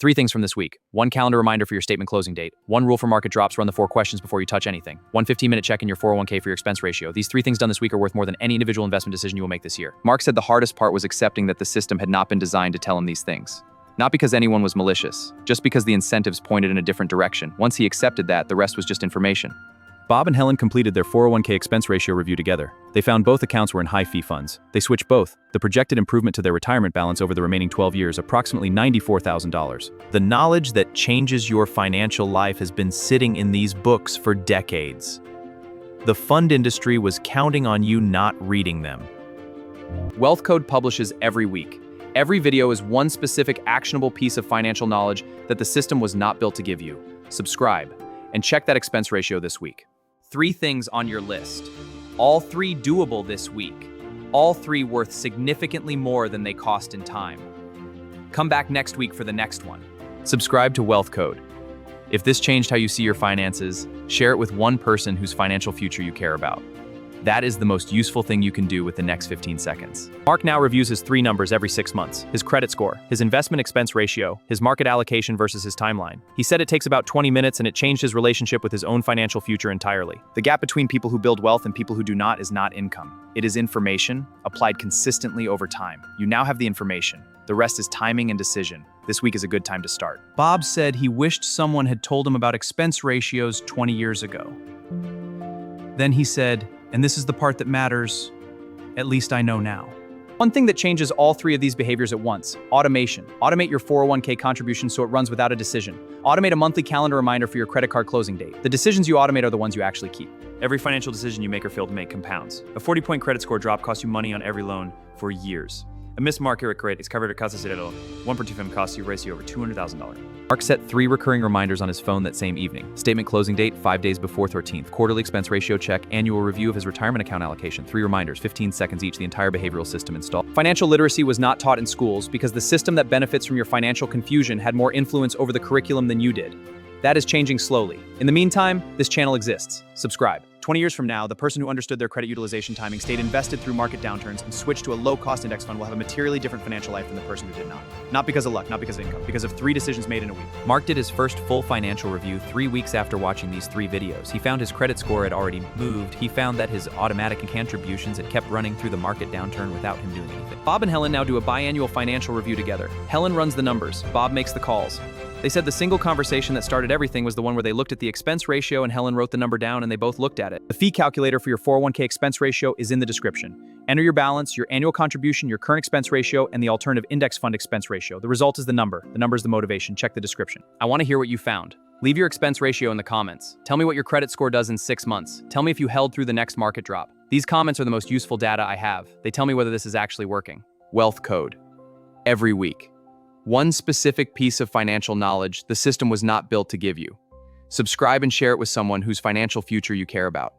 Three things from this week. One calendar reminder for your statement closing date. One rule for market drops, run the 4 questions before you touch anything. One 15-minute check in your 401k for your expense ratio. These 3 things done this week are worth more than any individual investment decision you will make this year. Mark said the hardest part was accepting that the system had not been designed to tell him these things. Not because anyone was malicious, just because the incentives pointed in a different direction. Once he accepted that, the rest was just information. Bob and Helen completed their 401k expense ratio review together. They found both accounts were in high-fee funds. They switched both. The projected improvement to their retirement balance over the remaining 12 years, approximately $94,000. The knowledge that changes your financial life has been sitting in these books for decades. The fund industry was counting on you not reading them. Wealth Code publishes every week. Every video is one specific actionable piece of financial knowledge that the system was not built to give you. Subscribe and check that expense ratio this week. 3 things on your list. All 3 doable this week. All 3 worth significantly more than they cost in time. Come back next week for the next one. Subscribe to Wealth Code. If this changed how you see your finances, share it with one person whose financial future you care about. That is the most useful thing you can do with the next 15 seconds. Mark now reviews his 3 numbers every 6 months: his credit score, his investment expense ratio, his market allocation versus his timeline. He said it takes about 20 minutes and it changed his relationship with his own financial future entirely. The gap between people who build wealth and people who do not is not income. It is information applied consistently over time. You now have the information. The rest is timing and decision. This week is a good time to start. Bob said he wished someone had told him about expense ratios 20 years ago. Then he said, and this is the part that matters, at least I know now. One thing that changes all 3 of these behaviors at once: automation. Automate your 401k contribution so it runs without a decision. Automate a monthly calendar reminder for your credit card closing date. The decisions you automate are the ones you actually keep. Every financial decision you make or fail to make compounds. A 40-point credit score drop costs you money on every loan for years. A missed market rate is covered at Casa Cedero. 1 per 2 FM costs you race you over $200,000. Mark set 3 recurring reminders on his phone that same evening. Statement closing date, 5 days before 13th. Quarterly expense ratio check, annual review of his retirement account allocation. 3 reminders, 15 seconds each, the entire behavioral system installed. Financial literacy was not taught in schools because the system that benefits from your financial confusion had more influence over the curriculum than you did. That is changing slowly. In the meantime, this channel exists. Subscribe. 20 years from now, the person who understood their credit utilization timing, stayed invested through market downturns, and switched to a low-cost index fund will have a materially different financial life than the person who did not. Not because of luck, not because of income, because of 3 decisions made in a week. Mark did his first full financial review 3 weeks after watching these 3 videos. He found his credit score had already moved. He found that his automatic contributions had kept running through the market downturn without him doing anything. Bob and Helen now do a biannual financial review together. Helen runs the numbers. Bob makes the calls. They said the single conversation that started everything was the one where they looked at the expense ratio and Helen wrote the number down and they both looked at it. The fee calculator for your 401k expense ratio is in the description. Enter your balance, your annual contribution, your current expense ratio, and the alternative index fund expense ratio. The result is the number. The number is the motivation. Check the description. I want to hear what you found. Leave your expense ratio in the comments. Tell me what your credit score does in 6 months. Tell me if you held through the next market drop. These comments are the most useful data I have. They tell me whether this is actually working. Wealth Code. Every week. One specific piece of financial knowledge the system was not built to give you. Subscribe and share it with someone whose financial future you care about.